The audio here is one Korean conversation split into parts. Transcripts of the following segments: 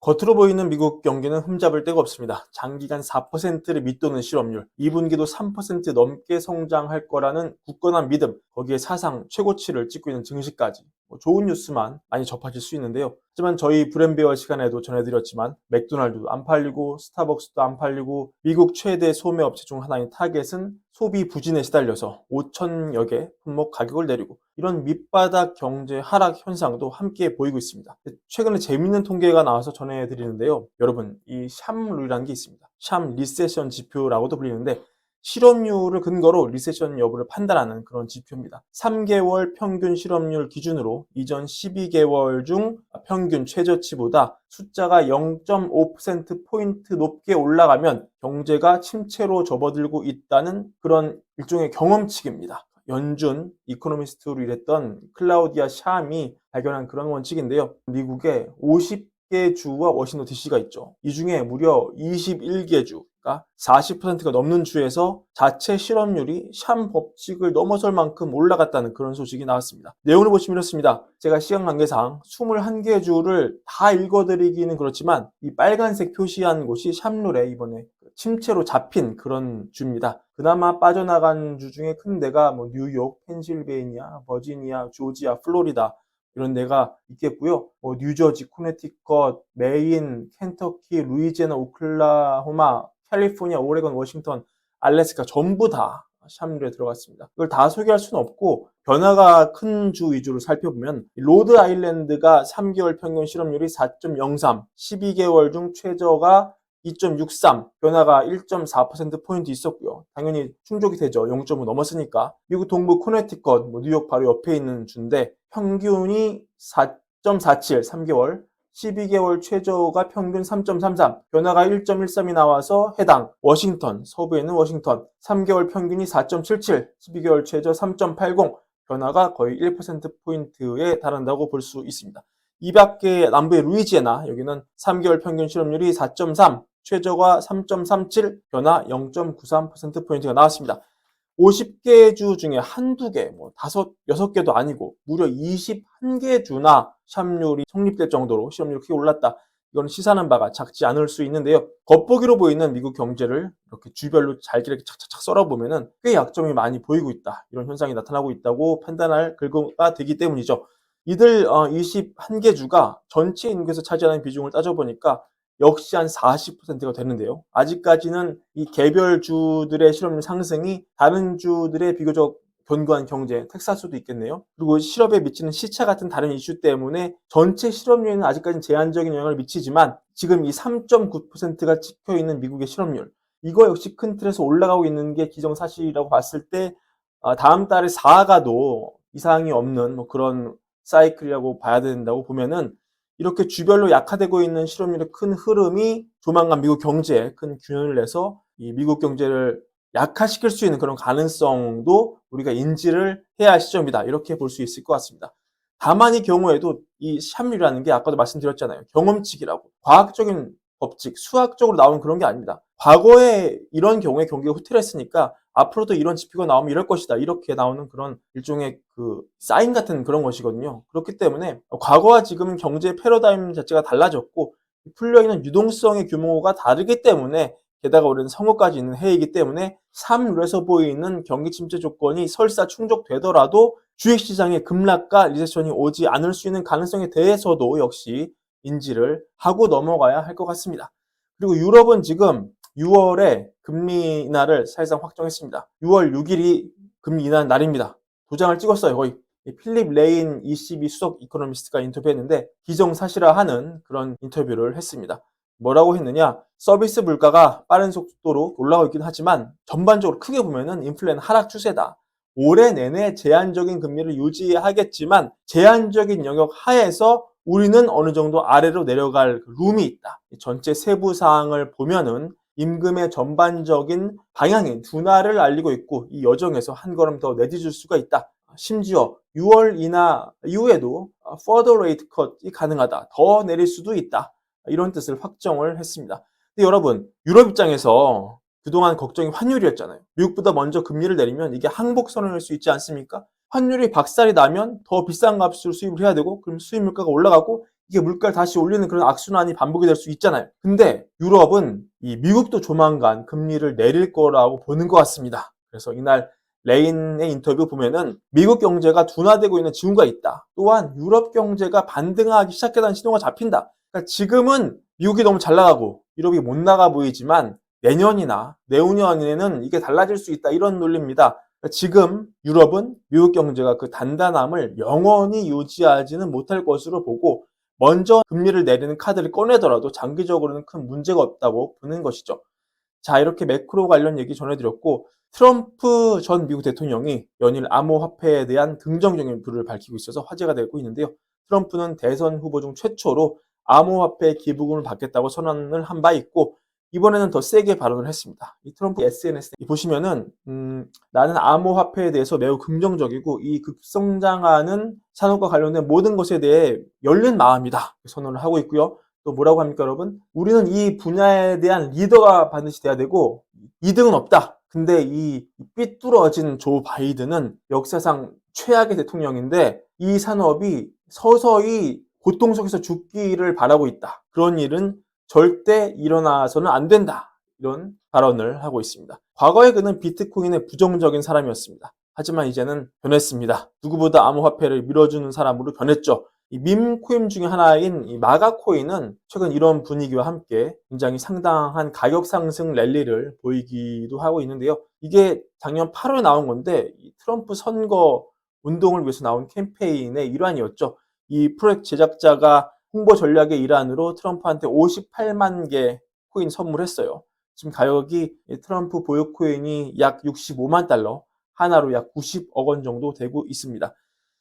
겉으로 보이는 미국 경기는 흠잡을 데가 없습니다. 장기간 4%를 밑도는 실업률, 2분기도 3% 넘게 성장할 거라는 굳건한 믿음, 거기에 사상 최고치를 찍고 있는 증시까지 좋은 뉴스만 많이 접하실 수 있는데요. 하지만 저희 브랜베어 시간에도 전해드렸지만 맥도날드도 안 팔리고 스타벅스도 안 팔리고 미국 최대 소매업체 중 하나인 타겟은 소비 부진에 시달려서 5천여 개 품목 가격을 내리고 이런 밑바닥 경제 하락 현상도 함께 보이고 있습니다. 최근에 재밌는 통계가 나와서 전해드리는데요. 여러분, 이 샴룰이라는 게 있습니다. 샴 리세션 지표라고도 불리는데 실업률을 근거로 리세션 여부를 판단하는 그런 지표입니다. 3개월 평균 실업률 기준으로 이전 12개월 중 평균 최저치보다 숫자가 0.5%포인트 높게 올라가면 경제가 침체로 접어들고 있다는 그런 일종의 경험칙입니다. 연준 이코노미스트로 일했던 클라우디아 샴이 발견한 그런 원칙인데요. 미국에 50개 주와 워싱턴 DC가 있죠. 이 중에 무려 21개 주, 그러니까 40%가 넘는 주에서 자체 실업률이 샴 법칙을 넘어설 만큼 올라갔다는 그런 소식이 나왔습니다. 내용을 보시면 이렇습니다. 제가 시간 관계상 21개 주를 다 읽어드리기는 그렇지만 이 빨간색 표시한 곳이 샴룰에 이번에 침체로 잡힌 그런 주입니다. 그나마 빠져나간 주 중에 큰 데가 뉴욕, 펜실베이니아, 버지니아, 조지아, 플로리다 이런 데가 있겠고요. 뉴저지, 코네티컷, 메인, 켄터키, 루이지애나, 오클라호마, 캘리포니아, 오레곤, 워싱턴, 알래스카 전부 다 샴룰에 들어갔습니다. 이걸 다 소개할 수는 없고 변화가 큰 주 위주로 살펴보면 로드 아일랜드가 3개월 평균 실업률이 4.03, 12개월 중 최저가 2.63, 변화가 1.4%포인트 있었고요. 당연히 충족이 되죠. 0.5 넘었으니까. 미국 동부 코네티컷, 뉴욕 바로 옆에 있는 주인데 평균이 4.47, 3개월. 12개월 최저가 평균 3.33, 변화가 1.13이 나와서 해당. 워싱턴, 서부에 있는 워싱턴, 3개월 평균이 4.77, 12개월 최저 3.80, 변화가 거의 1%포인트에 달한다고 볼 수 있습니다. 이 밖에 남부의 루이지애나, 여기는 3개월 평균 실업률이 4.3, 최저가 3.37, 변화 0.93%포인트가 나왔습니다. 50개 주 중에 한두 개, 5, 6개도 아니고 무려 21개 주나 샴룰이 성립될 정도로 실업률이 크게 올랐다. 이건 시사하는 바가 작지 않을 수 있는데요. 겉보기로 보이는 미국 경제를 이렇게 주별로 잘게 이렇게 착착착 썰어보면은 꽤 약점이 많이 보이고 있다. 이런 현상이 나타나고 있다고 판단할 근거가 되기 때문이죠. 이들 21개 주가 전체 인구에서 차지하는 비중을 따져보니까 역시 한 40%가 되는데요. 아직까지는 이 개별 주들의 실업률 상승이 다른 주들의 비교적 견고한 경제, 텍사스도 있겠네요. 그리고 실업에 미치는 시차 같은 다른 이슈 때문에 전체 실업률에는 아직까지는 제한적인 영향을 미치지만 지금 이 3.9%가 찍혀있는 미국의 실업률, 이거 역시 큰 틀에서 올라가고 있는 게 기정사실이라고 봤을 때 다음 달에 4가도 이상이 없는 그런 사이클이라고 봐야 된다고 보면은 이렇게 주별로 약화되고 있는 실업률의 큰 흐름이 조만간 미국 경제에 큰 균열을 내서 이 미국 경제를 약화시킬 수 있는 그런 가능성도 우리가 인지를 해야 할 시점이다. 이렇게 볼 수 있을 것 같습니다. 다만 이 경우에도 이 샴룰이라는 게 아까도 말씀드렸잖아요. 경험칙이라고. 과학적인 법칙, 수학적으로 나오는 그런 게 아닙니다. 과거에 이런 경우에 경기가 후퇴했으니까 앞으로도 이런 지표가 나오면 이럴 것이다. 이렇게 나오는 그런 일종의 그 사인 같은 그런 것이거든요. 그렇기 때문에 과거와 지금 경제 패러다임 자체가 달라졌고 풀려있는 유동성의 규모가 다르기 때문에 게다가 우리는 선거까지 있는 해이기 때문에 샴룰에서 보이는 경기 침체 조건이 설사 충족되더라도 주식시장의 급락과 리세션이 오지 않을 수 있는 가능성에 대해서도 역시 인지를 하고 넘어가야 할 것 같습니다. 그리고 유럽은 지금 6월에 금리 인하를 사실상 확정했습니다. 6월 6일이 금리 인하 날입니다. 도장을 찍었어요. 거의 필립 레인 ECB 수석 이코노미스트가 인터뷰했는데 기정사실화하는 그런 인터뷰를 했습니다. 뭐라고 했느냐? 서비스 물가가 빠른 속도로 올라가고 있긴 하지만 전반적으로 크게 보면은 인플레는 하락 추세다. 올해 내내 제한적인 금리를 유지하겠지만 제한적인 영역 하에서 우리는 어느 정도 아래로 내려갈 룸이 있다. 전체 세부 사항을 보면은 임금의 전반적인 방향인 둔화를 알리고 있고 이 여정에서 한 걸음 더 내딛을 수가 있다. 심지어 6월 인하 이후에도 further rate cut이 가능하다. 더 내릴 수도 있다. 이런 뜻을 확정을 했습니다. 근데 여러분, 유럽 입장에서 그동안 걱정이 환율이었잖아요. 미국보다 먼저 금리를 내리면 이게 항복선언일 수 있지 않습니까? 환율이 박살이 나면 더 비싼 값으로 수입을 해야 되고 그럼 수입 물가가 올라가고 이게 물가를 다시 올리는 그런 악순환이 반복이 될 수 있잖아요. 근데 유럽은 이 미국도 조만간 금리를 내릴 거라고 보는 것 같습니다. 그래서 이날 레인의 인터뷰 보면은 미국 경제가 둔화되고 있는 징후가 있다. 또한 유럽 경제가 반등하기 시작했다는 신호가 잡힌다. 그러니까 지금은 미국이 너무 잘 나가고 유럽이 못 나가 보이지만 내년이나 내후년에는 이게 달라질 수 있다. 이런 논리입니다. 그러니까 지금 유럽은 미국 경제가 그 단단함을 영원히 유지하지는 못할 것으로 보고 먼저 금리를 내리는 카드를 꺼내더라도 장기적으로는 큰 문제가 없다고 보는 것이죠. 자, 이렇게 매크로 관련 얘기 전해드렸고, 트럼프 전 미국 대통령이 연일 암호화폐에 대한 긍정적인 불을 밝히고 있어서 화제가 되고 있는데요. 트럼프는 대선 후보 중 최초로 암호화폐 기부금을 받겠다고 선언을 한 바 있고, 이번에는 더 세게 발언을 했습니다. 이 트럼프 SNS 보시면은 나는 암호화폐에 대해서 매우 긍정적이고 이 급성장하는 산업과 관련된 모든 것에 대해 열린 마음이다 선언을 하고 있고요. 또 뭐라고 합니까, 여러분? 우리는 이 분야에 대한 리더가 반드시 돼야 되고 2등은 없다. 근데 이 삐뚤어진 조 바이든은 역사상 최악의 대통령인데 이 산업이 서서히 고통 속에서 죽기를 바라고 있다. 그런 일은 절대 일어나서는 안 된다. 이런 발언을 하고 있습니다. 과거에 그는 비트코인에 부정적인 사람이었습니다. 하지만 이제는 변했습니다. 누구보다 암호화폐를 밀어주는 사람으로 변했죠. 이 밈코인 중에 하나인 이 마가코인은 최근 이런 분위기와 함께 굉장히 상당한 가격 상승 랠리를 보이기도 하고 있는데요. 이게 작년 8월에 나온 건데 이 트럼프 선거 운동을 위해서 나온 캠페인의 일환이었죠. 이 프로젝트 제작자가 홍보 전략의 일환으로 트럼프한테 58만 개 코인 선물했어요. 지금 가격이 트럼프 보유 코인이 약 65만 달러, 하나로 약 90억 원 정도 되고 있습니다.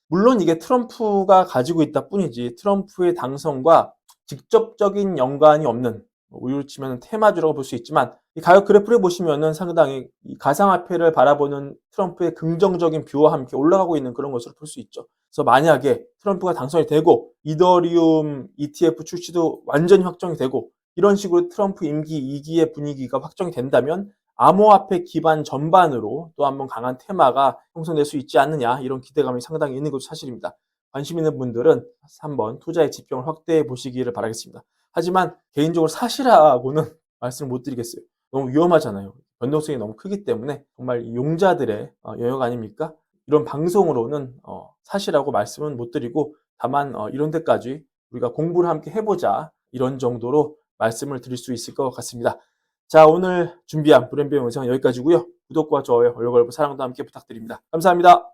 물론 이게 트럼프가 가지고 있다 뿐이지 트럼프의 당선과 직접적인 연관이 없는, 우리로 치면 테마주라고 볼 수 있지만 이 가격 그래프를 보시면은 상당히 이 가상화폐를 바라보는 트럼프의 긍정적인 뷰와 함께 올라가고 있는 그런 것으로 볼 수 있죠. 그래서 만약에 트럼프가 당선이 되고 이더리움 ETF 출시도 완전히 확정이 되고 이런 식으로 트럼프 임기 2기의 분위기가 확정이 된다면 암호화폐 기반 전반으로 또 한번 강한 테마가 형성될 수 있지 않느냐, 이런 기대감이 상당히 있는 것도 사실입니다. 관심 있는 분들은 한번 투자의 지평을 확대해 보시기를 바라겠습니다. 하지만 개인적으로 사실하고는 말씀을 못 드리겠어요. 너무 위험하잖아요. 변동성이 너무 크기 때문에 정말 용자들의 영역 아닙니까? 이런 방송으로는 사실하고 말씀은 못 드리고 다만 이런 데까지 우리가 공부를 함께 해보자, 이런 정도로 말씀을 드릴 수 있을 것 같습니다. 자, 오늘 준비한 불연비용 영상은 여기까지고요. 구독과 좋아요, 알림, 사랑도 함께 부탁드립니다. 감사합니다.